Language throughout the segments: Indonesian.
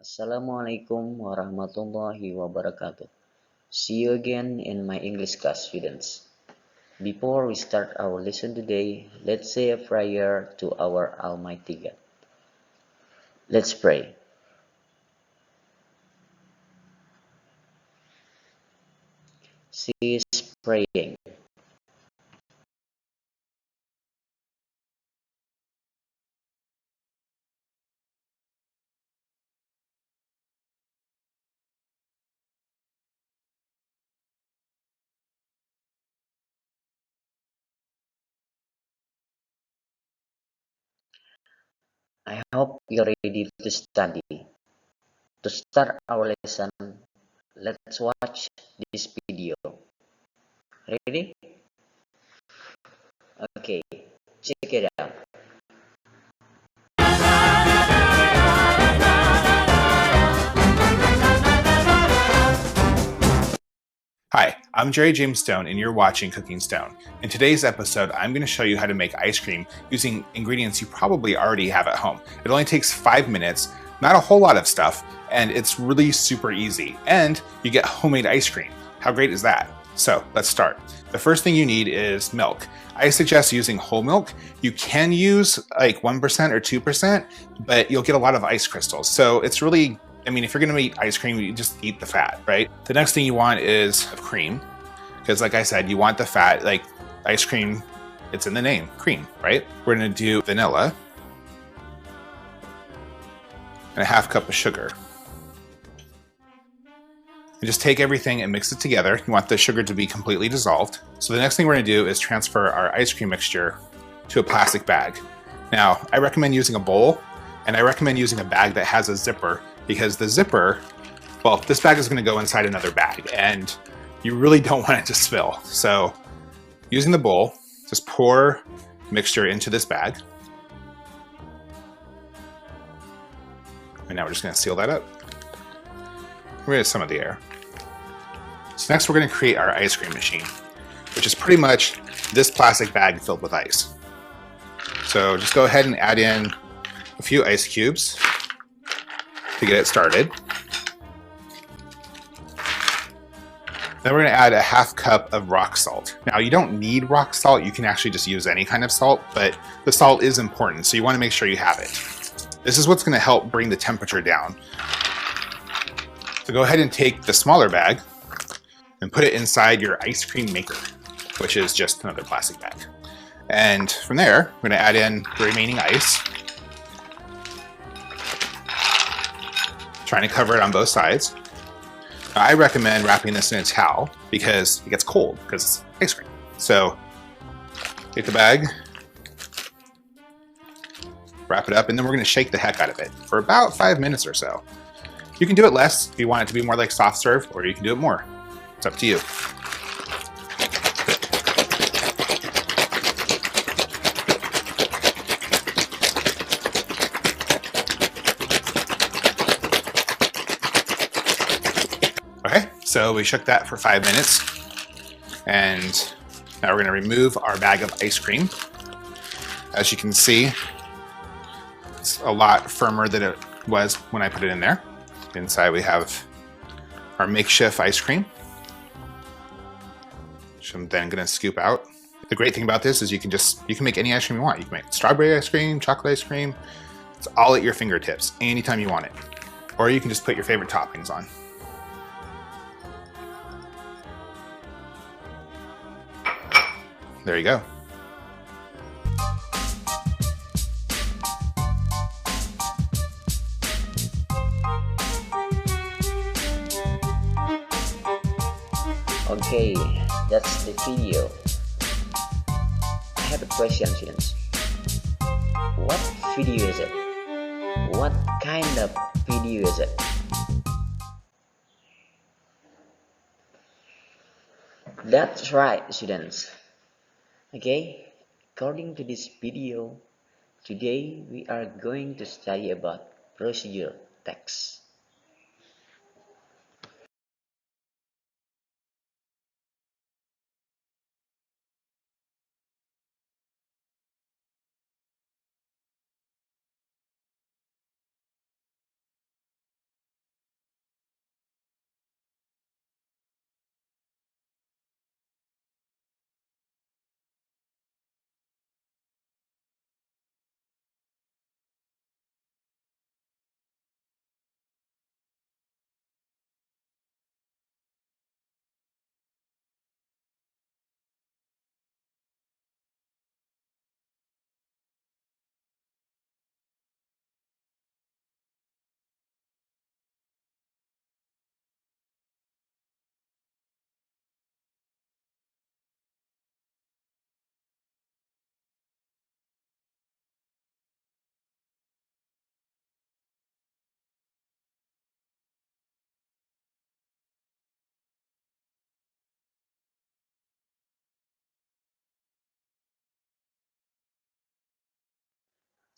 Assalamualaikum warahmatullahi wabarakatuh. See you again in my English class, students. Before we start our lesson today, let's say a prayer to our Almighty God. Let's pray. She is praying. I hope you're ready to study. To start our lesson, let's watch this video. Ready? Okay, check it out. Hi, I'm Jerry James Stone and you're watching Cooking Stone. In today's episode, I'm going to show you how to make ice cream using ingredients you probably already have at home. It only takes 5 minutes, not a whole lot of stuff, and it's really super easy. And you get homemade ice cream. How great is that? So let's start. The first thing you need is milk. I suggest using whole milk. You can use like 1% or 2%, but you'll get a lot of ice crystals. So it's really, if you're gonna eat ice cream, you just eat the fat, right? The next thing you want is cream, because like I said, you want the fat. Like ice cream, it's in the name, cream, right? We're gonna do vanilla and a half cup of sugar. And just take everything and mix it together. You want the sugar to be completely dissolved. So the next thing we're gonna do is transfer our ice cream mixture to a plastic bag. Now, I recommend using a bowl, and I recommend using a bag that has a zipper, because the zipper, well, this bag is gonna go inside another bag, and you really don't want it to spill. So using the bowl, just pour mixture into this bag. And now we're just gonna seal that up. Rid of some of the air. So next we're gonna create our ice cream machine, which is pretty much this plastic bag filled with ice. So just go ahead and add in a few ice cubes to get it started. Then we're gonna add a half cup of rock salt. Now you don't need rock salt, you can actually just use any kind of salt, but the salt is important, so you wanna make sure you have it. This is what's gonna help bring the temperature down. So go ahead and take the smaller bag and put it inside your ice cream maker, which is just another plastic bag. And from there, we're gonna add in the remaining ice. Trying to cover it on both sides. Now, I recommend wrapping this in a towel because it gets cold because it's ice cream. So take the bag, wrap it up, and then we're gonna shake the heck out of it for about 5 minutes or so. You can do it less if you want it to be more like soft serve, or you can do it more. It's up to you. Okay, so we shook that for 5 minutes, and now we're gonna remove our bag of ice cream. As you can see, it's a lot firmer than it was when I put it in there. Inside we have our makeshift ice cream, which I'm then gonna scoop out. The great thing about this is you can make any ice cream you want. You can make strawberry ice cream, chocolate ice cream. It's all at your fingertips anytime you want it. Or you can just put your favorite toppings on. There you go. Okay, that's the video. I have a question, students. What video is it? What kind of video is it? That's right, students. Okay, according to this video, today we are going to study about procedure text.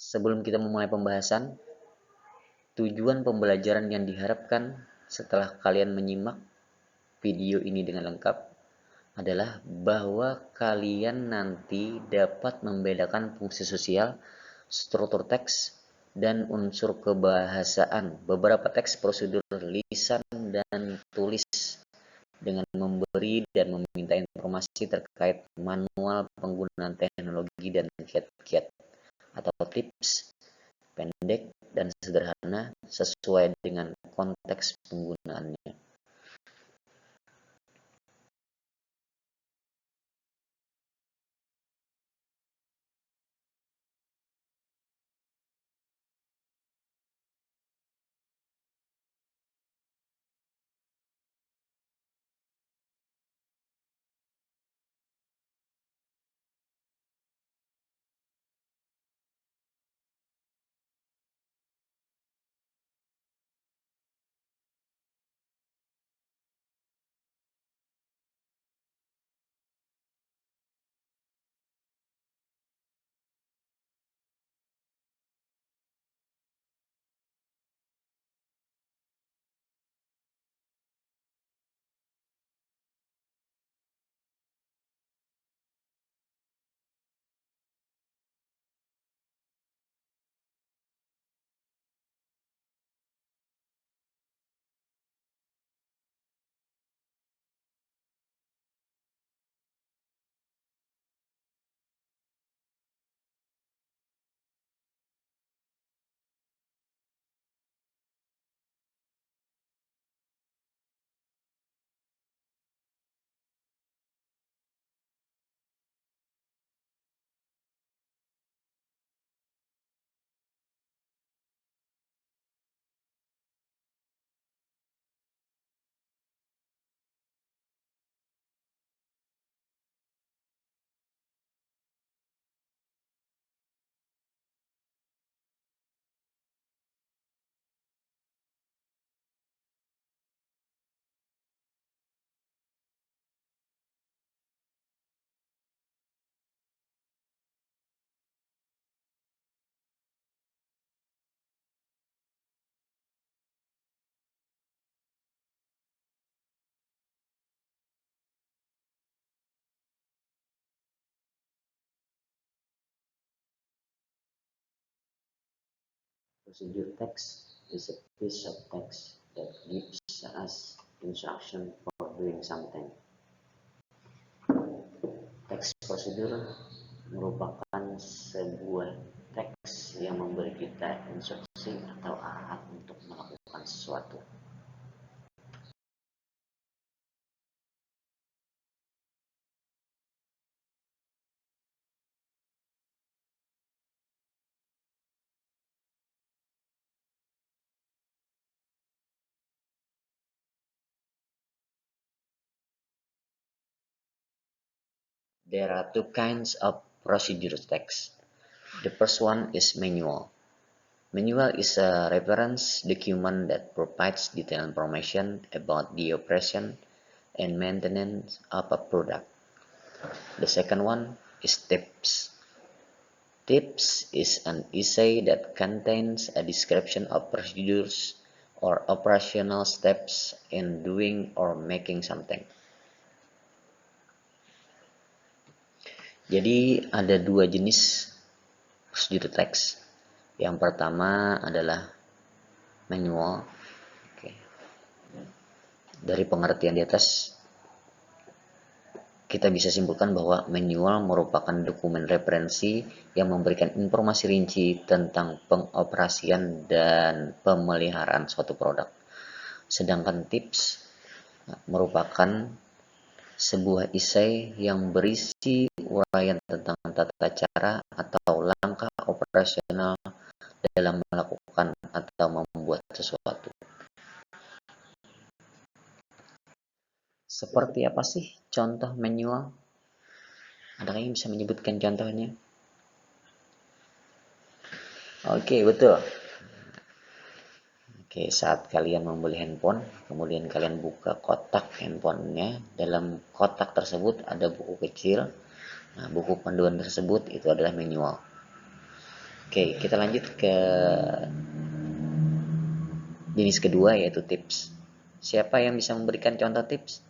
Sebelum kita memulai pembahasan, tujuan pembelajaran yang diharapkan setelah kalian menyimak video ini dengan lengkap adalah bahwa kalian nanti dapat membedakan fungsi sosial, struktur teks, dan unsur kebahasaan beberapa teks prosedur lisan dan tulis dengan memberi dan meminta informasi terkait manual penggunaan teknologi dan kiat-kiat atau tips pendek dan sederhana sesuai dengan konteks penggunaannya. Procedure text is a piece of text that gives us instruction for doing something. Teks prosedur merupakan sebuah teks yang memberi kita instruksi atau arahan untuk melakukan sesuatu. There are two kinds of procedure text. The first one is manual. Manual is a reference document that provides detailed information about the operation and maintenance of a product. The second one is tips. Tips is an essay that contains a description of procedures or operational steps in doing or making something. Jadi ada dua jenis prosedur teks. Yang pertama adalah manual. Dari pengertian di atas, kita bisa simpulkan bahwa manual merupakan dokumen referensi yang memberikan informasi rinci tentang pengoperasian dan pemeliharaan suatu produk. Sedangkan tips merupakan sebuah esai yang berisi uraian tentang tata cara atau langkah operasional dalam melakukan atau membuat sesuatu. Seperti apa sih contoh manual? Adakah yang bisa menyebutkan contohnya? Oke, betul. Oke, saat kalian membeli handphone, kemudian kalian buka kotak handphonenya, dalam kotak tersebut ada buku kecil. Nah, buku panduan tersebut itu adalah manual. Oke, kita lanjut ke jenis kedua yaitu tips. Siapa yang bisa memberikan contoh tips?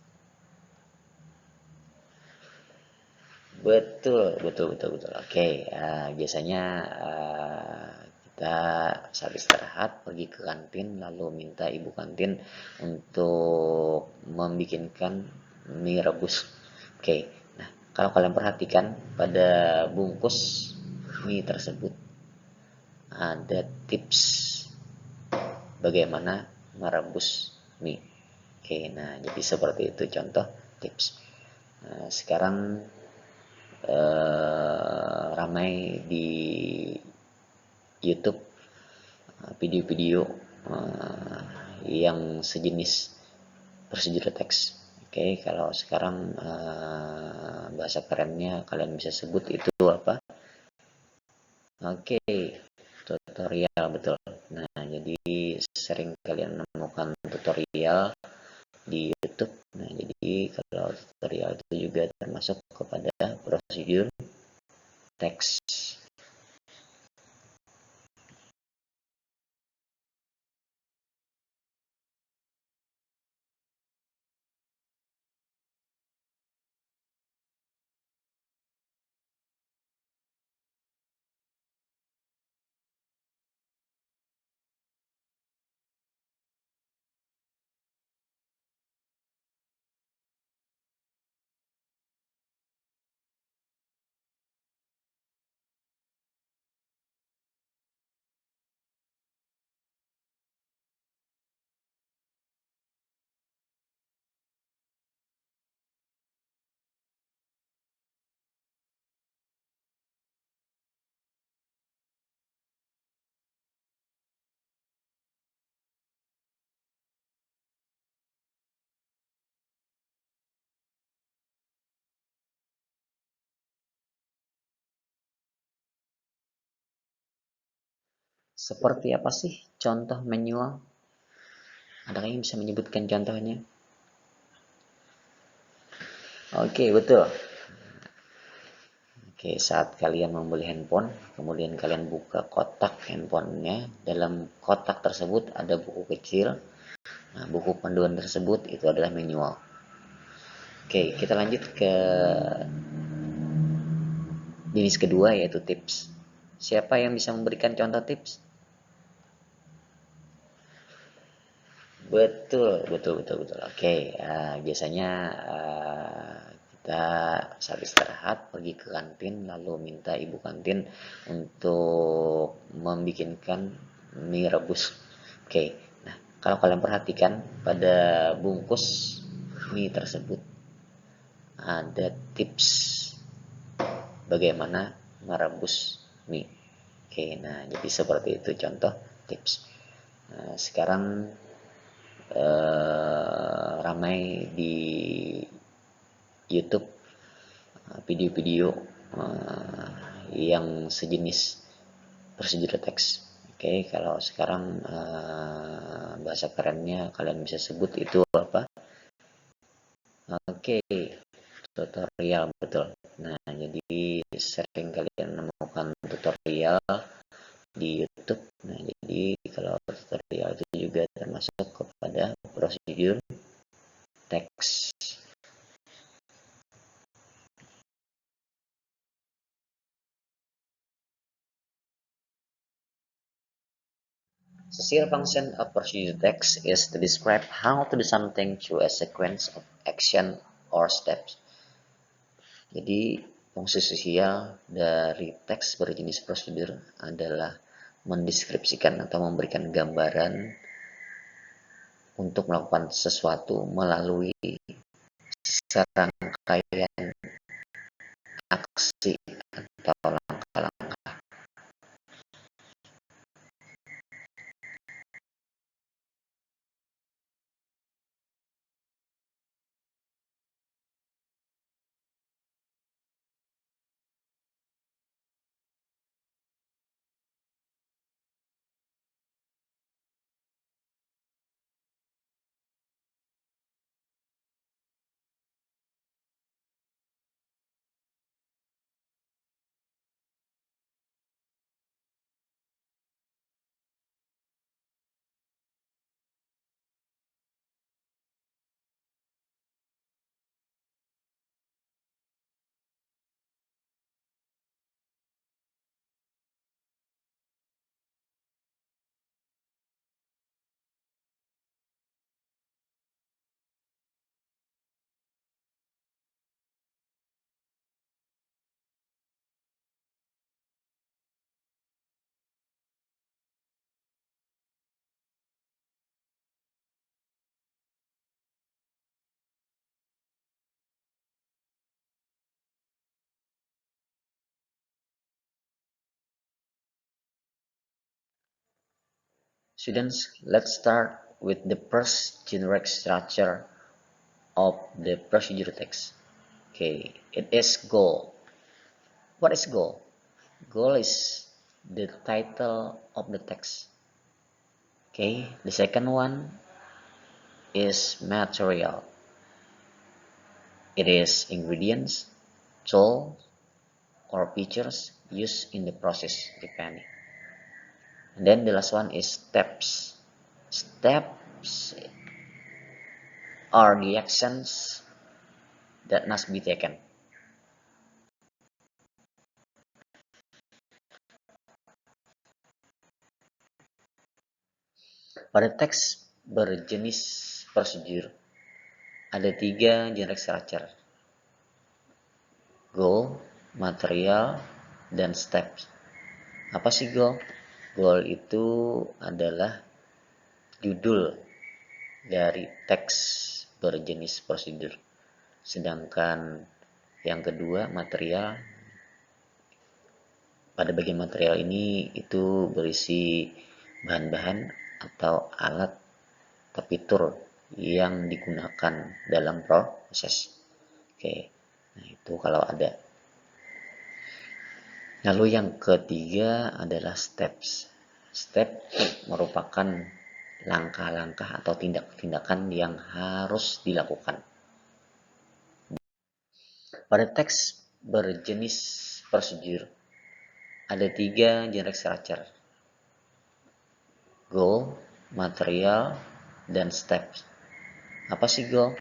Betul, betul, betul, betul. Oke, biasanya kita saat istirahat pergi ke kantin lalu minta ibu kantin untuk membikinkan mie rebus. Oke, nah kalau kalian perhatikan pada bungkus mie tersebut ada tips bagaimana merebus mie. Oke, nah jadi seperti itu contoh tips. Nah, sekarang ramai di YouTube video-video yang sejenis prosedur teks. Oke, kalau sekarang bahasa kerennya kalian bisa sebut itu apa? Oke, tutorial betul. Nah, jadi sering kalian menemukan tutorial di YouTube. Nah, jadi kalau tutorial itu juga termasuk kepada prosedur teks. Seperti apa sih contoh manual? Adakah yang bisa menyebutkan contohnya? Oke, betul. Oke, saat kalian membeli handphone, kemudian kalian buka kotak handphonenya, dalam kotak tersebut ada buku kecil. Nah, buku panduan tersebut itu adalah manual. Oke, kita lanjut ke jenis kedua yaitu tips. Siapa yang bisa memberikan contoh tips? Betul, betul, betul, betul. Oke, biasanya kita saat istirahat pergi ke kantin lalu minta ibu kantin untuk membikinkan mie rebus. Oke, nah kalau kalian perhatikan pada bungkus mie tersebut ada tips bagaimana merebus mie. Oke, nah jadi seperti itu contoh tips. Nah, sekarang ramai di YouTube video-video yang sejenis prosedur teks. Oke, kalau sekarang bahasa kerennya kalian bisa sebut itu apa? Oke, tutorial betul. Nah, jadi sering kalian menemukan tutorial di YouTube. Nah, jadi kalau tutorial itu juga termasuk kepada prosedur teks. Social function of procedure text is to describe how to do something through a sequence of action or steps. Jadi, fungsi sosial dari teks berjenis prosedur adalah mendeskripsikan atau memberikan gambaran untuk melakukan sesuatu melalui serangkaian aksi atau langkah-langkah. Students, let's start with the first generic structure of the procedure text. Okay, it is goal. What is goal? Goal is the title of the text. Okay, the second one is material. It is ingredients, tools, or features used in the process, depending. And then the last one is steps. Steps are the actions that must be taken. Pada teks berjenis prosedur, ada 3 generic structure. Goal, material, dan steps. Apa sih goal? Goal itu adalah judul dari teks berjenis prosedur. Sedangkan yang kedua, material. Pada bagian material ini itu berisi bahan-bahan atau alat atau fitur yang digunakan dalam proses. Oke, nah itu kalau ada. Lalu yang ketiga adalah steps. Step merupakan langkah-langkah atau tindak-tindakan yang harus dilakukan. Pada teks berjenis prosedur, ada 3 generic structure. Goal, material, dan steps. Apa sih goal?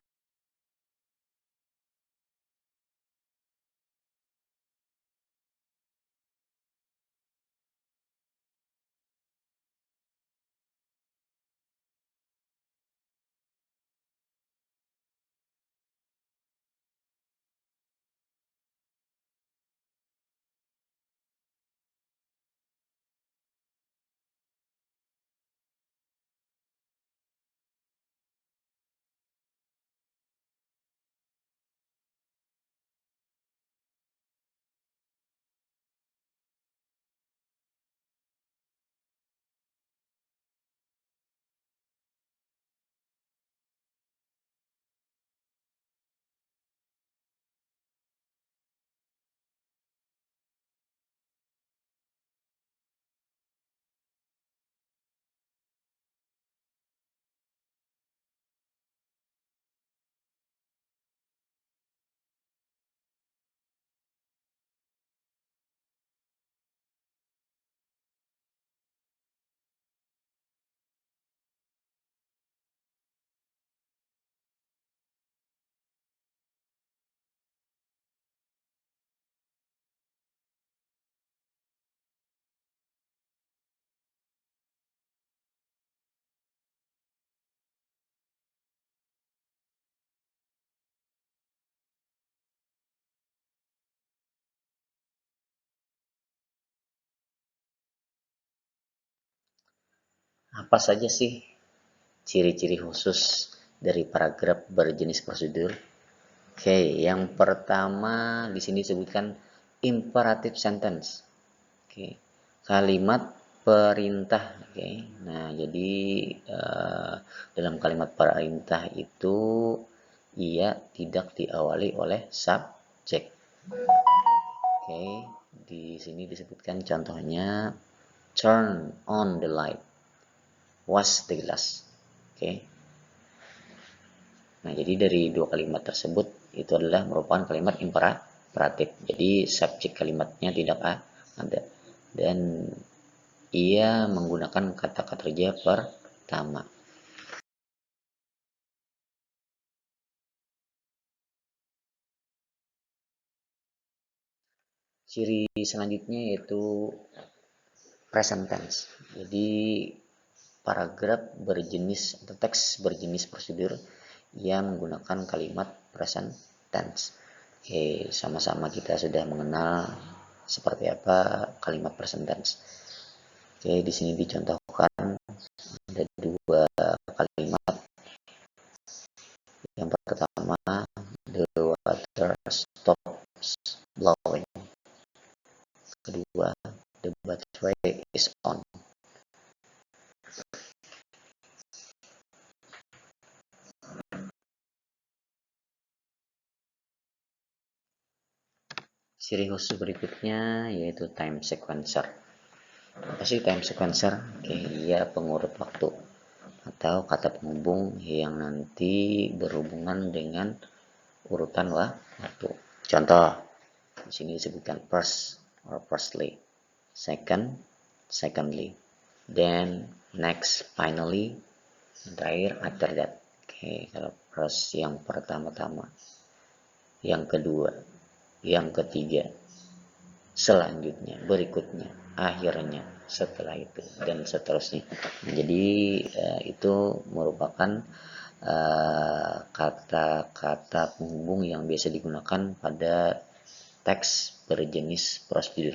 Apa saja sih ciri-ciri khusus dari paragraf berjenis prosedur? Oke, yang pertama di sini disebutkan imperative sentence. Oke, kalimat perintah. Oke, nah jadi dalam kalimat perintah itu ia tidak diawali oleh subjek. Oke, di sini disebutkan contohnya turn on the light, wash the glass. Oke. Nah, jadi dari 2 kalimat tersebut itu adalah merupakan kalimat imperatif. Jadi subjek kalimatnya tidak ada. Dan ia menggunakan kata kerja pertama. Ciri selanjutnya yaitu present tense. Jadi paragraf berjenis atau teks berjenis prosedur yang menggunakan kalimat present tense. Oke, sama-sama kita sudah mengenal seperti apa kalimat present tense. Oke, di sini dicontohkan ada 2 kalimat. Yang pertama, the water stops blowing. Kedua, the battery is on. Ciri khusus berikutnya yaitu time sequencer. Apa sih time sequencer? Oke, ia pengurut waktu atau kata penghubung yang nanti berhubungan dengan urutan waktu. Contoh, di sini disebutkan first or firstly, second, secondly, then, next, finally, dan terakhir after that. Oke, kalau first yang pertama-tama, yang kedua, yang ketiga, selanjutnya, berikutnya, akhirnya, setelah itu, dan seterusnya. Jadi itu merupakan kata-kata penghubung yang biasa digunakan pada teks berjenis prosedur.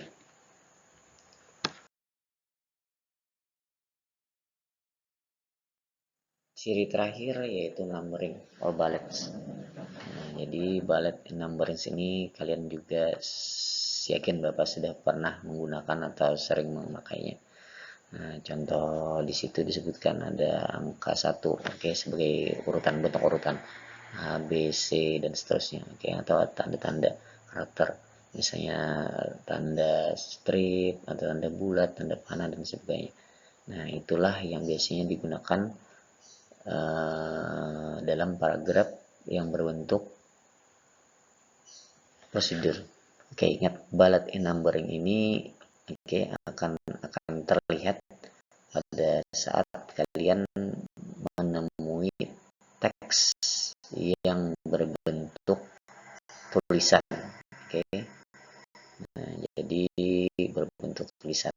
Ciri terakhir yaitu numbering or bullets. Nah, jadi bullet numbering ini kalian juga yakin Bapak sudah pernah menggunakan atau sering memakainya. Nah, contoh di situ disebutkan ada angka 1, oke, sebagai urutan bentuk urutan A, B, C dan seterusnya, oke, atau tanda-tanda karakter, misalnya tanda strip atau tanda bulat, tanda panah dan sebagainya. Nah, itulah yang biasanya digunakan dalam paragraf yang berbentuk prosedur. Oke, ingat bullet numbering ini akan terlihat pada saat kalian menemui teks yang berbentuk tulisan. Oke. Nah, jadi berbentuk tulisan.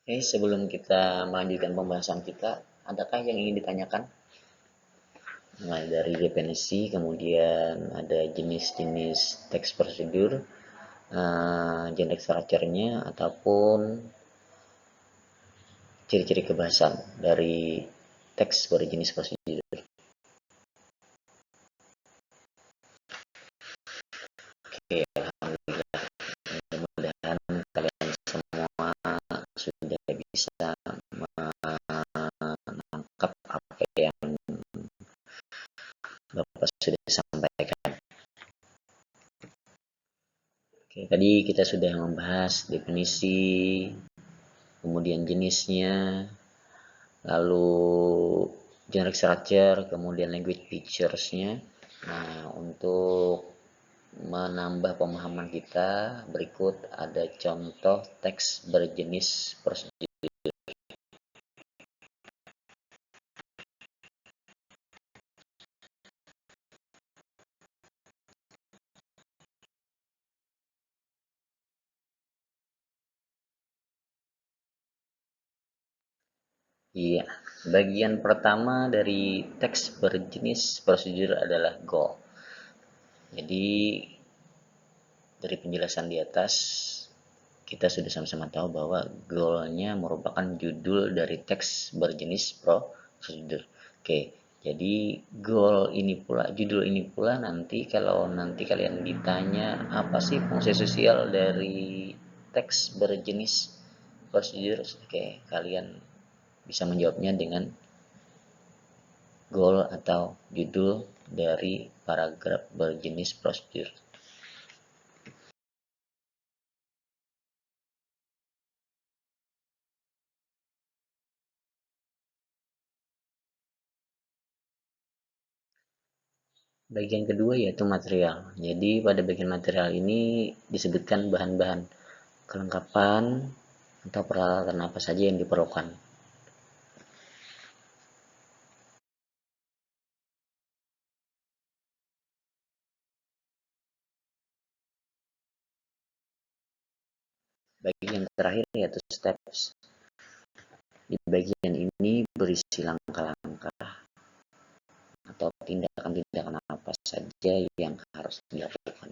Oke, sebelum kita melanjutkan pembahasan kita, adakah yang ingin ditanyakan? Mulai dari definisi, kemudian ada jenis-jenis teks prosedur, genre structure-nya, ataupun ciri-ciri kebahasan dari teks berjenis prosedur. Oke, alhamdulillah. Mudah-mudahan kalian semua sudah bisa menangkap apa yang Bapak sudah sampaikan. Oke, tadi kita sudah membahas definisi, kemudian jenisnya, lalu genre structure, kemudian language features-nya. Nah, untuk menambah pemahaman kita, berikut ada contoh teks berjenis prosedur. Iya, bagian pertama dari teks berjenis prosedur adalah goal. Jadi dari penjelasan di atas kita sudah sama-sama tahu bahwa goal-nya merupakan judul dari teks berjenis prosedur. Oke, jadi goal ini pula, judul ini pula nanti kalau nanti kalian ditanya apa sih fungsi sosial dari teks berjenis prosedur, oke, kalian bisa menjawabnya dengan goal atau judul dari paragraf berjenis prosedur. Bagian kedua yaitu material. Jadi pada bagian material ini disebutkan bahan-bahan kelengkapan atau peralatan apa saja yang diperlukan. Bagian terakhir yaitu steps. Di bagian ini berisi langkah-langkah atau tindakan-tindakan apa saja yang harus dilakukan.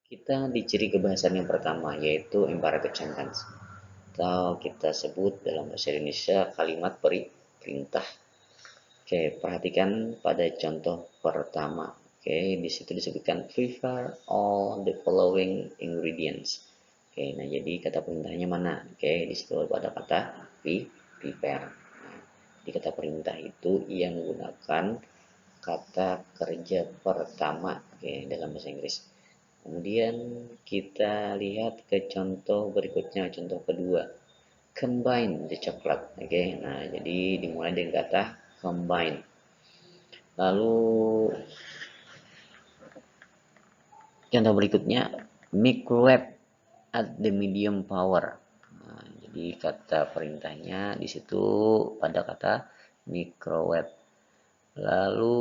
Kita di ciri kebahasan yang pertama yaitu imperative sentence, atau kita sebut dalam bahasa Indonesia kalimat perintah. Oke, perhatikan pada contoh pertama. Oke, di situ disebutkan prepare all the following ingredients. Oke, nah jadi kata perintahnya mana? Oke, di situ ada kata prepare. Nah, di kata perintah itu ia menggunakan kata kerja pertama, oke, dalam bahasa Inggris. Kemudian kita lihat ke contoh berikutnya, contoh kedua. Combine the chocolate. Oke, nah jadi dimulai dengan kata combine. Lalu contoh berikutnya, microwave at the medium power. Nah, jadi kata perintahnya di situ pada kata microwave. Lalu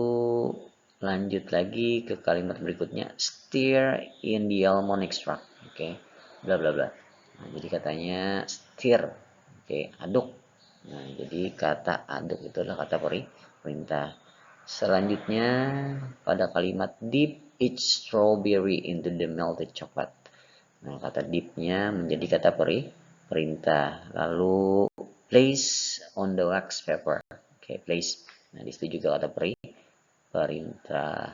lanjut lagi ke kalimat berikutnya, stir in the almond extract. Oke, bla bla bla. Nah, jadi katanya stir. Oke, aduk. Nah, jadi kata aduk itu adalah kata perintah. Selanjutnya pada kalimat dip each strawberry into the melted chocolate. Nah, kata dipnya menjadi kata perintah. Lalu place on the wax paper. Oke, place. Nah, disitu juga kata perintah.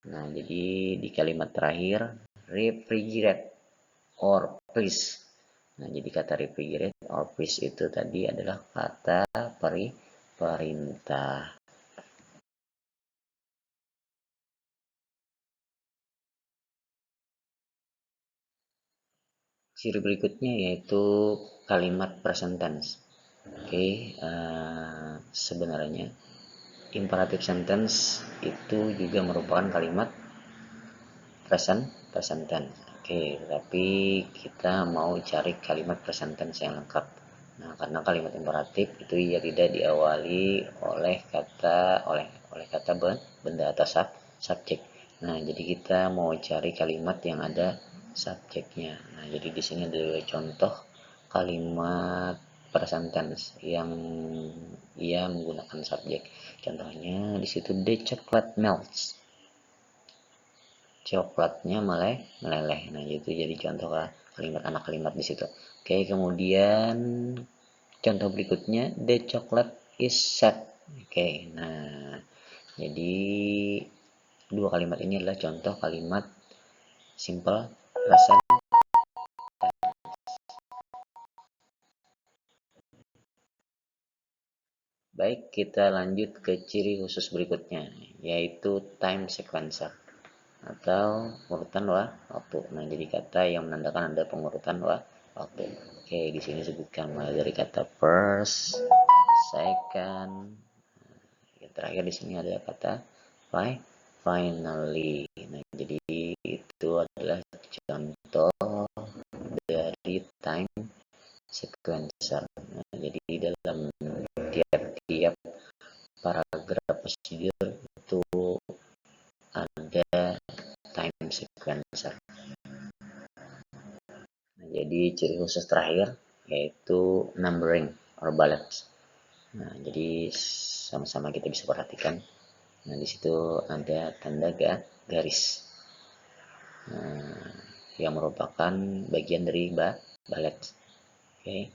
Nah, jadi di kalimat terakhir refrigerate or freeze. Nah, jadi kata refrigerate or freeze itu tadi adalah kata perintah. Ciri berikutnya yaitu kalimat present tense. Oke, sebenarnya imperative sentence itu juga merupakan kalimat present tense. Oke, tapi kita mau cari kalimat present tense yang lengkap. Nah, karena kalimat imperatif itu ia tidak diawali oleh kata benda atau subjek. Nah, jadi kita mau cari kalimat yang ada subjeknya. Nah, jadi di sini ada contoh kalimat present tense yang ia menggunakan subjek. Contohnya di situ the chocolate melts. Coklatnya meleleh. Nah, itu jadi contoh kalimat anak kalimat di situ. Oke, kemudian contoh berikutnya the chocolate is set. Oke, nah jadi dua kalimat ini adalah contoh kalimat simple present. Baik, kita lanjut ke ciri khusus berikutnya, yaitu time sequencer atau urutan waktu. Nah, jadi kata yang menandakan ada pengurutan waktu. Oke, di sini sebutkan mulai dari kata first, second. Yang terakhir di sini ada kata finally. Nah, jadi itu adalah contoh dari time sequencer. Nah, jadi dalam tiap-tiap paragraf prosedur itu ada time sequencer. Nah, jadi ciri khusus terakhir yaitu numbering or balance. Nah, jadi sama-sama kita bisa perhatikan. Nah, di situ ada tanda garis. Nah, yang merupakan bagian dari balance. Oke.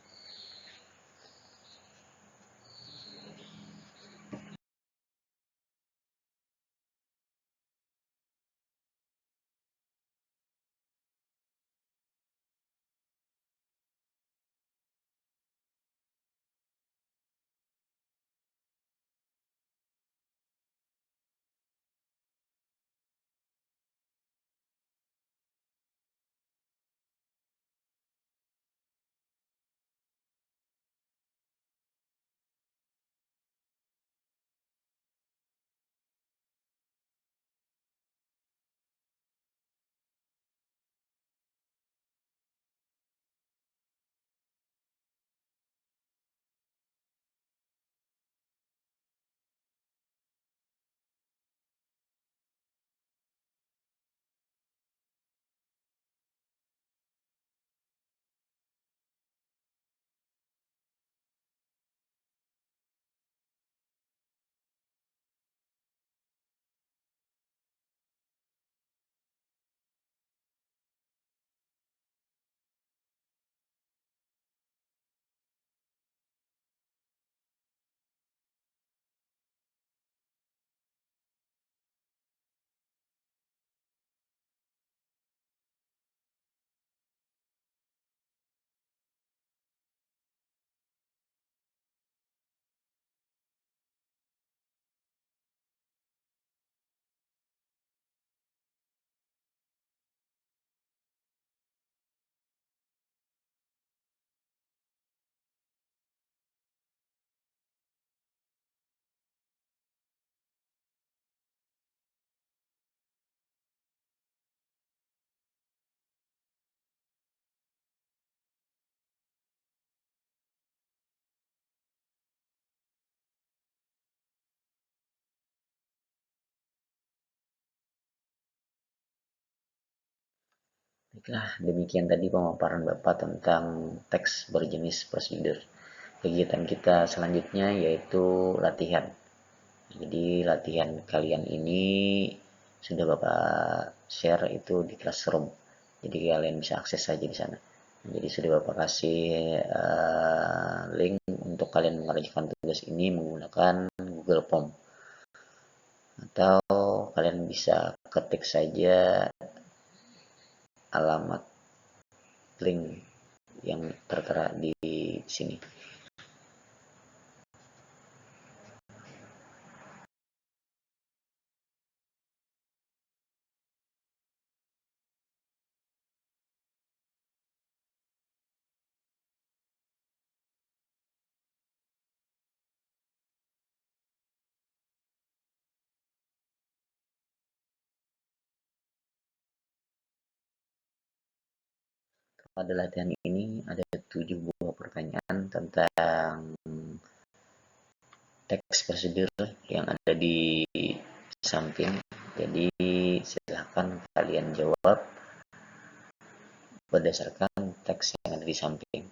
Baiklah, demikian tadi pemaparan Bapak tentang teks berjenis prosedur. Kegiatan kita selanjutnya yaitu latihan. Jadi latihan kalian ini sudah Bapak share itu di classroom. Jadi kalian bisa akses saja di sana. Jadi sudah Bapak kasih link untuk kalian mengerjakan tugas ini menggunakan Google Form. Atau kalian bisa ketik saja alamat link yang tertera di sini. Pada latihan ini ada 7 buah pertanyaan tentang teks prosedur yang ada di samping. Jadi silahkan kalian jawab berdasarkan teks yang ada di samping.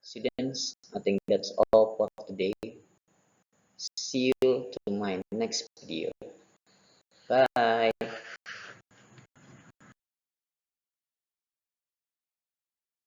Students, I think that's all for today. See you to my next video. Bye.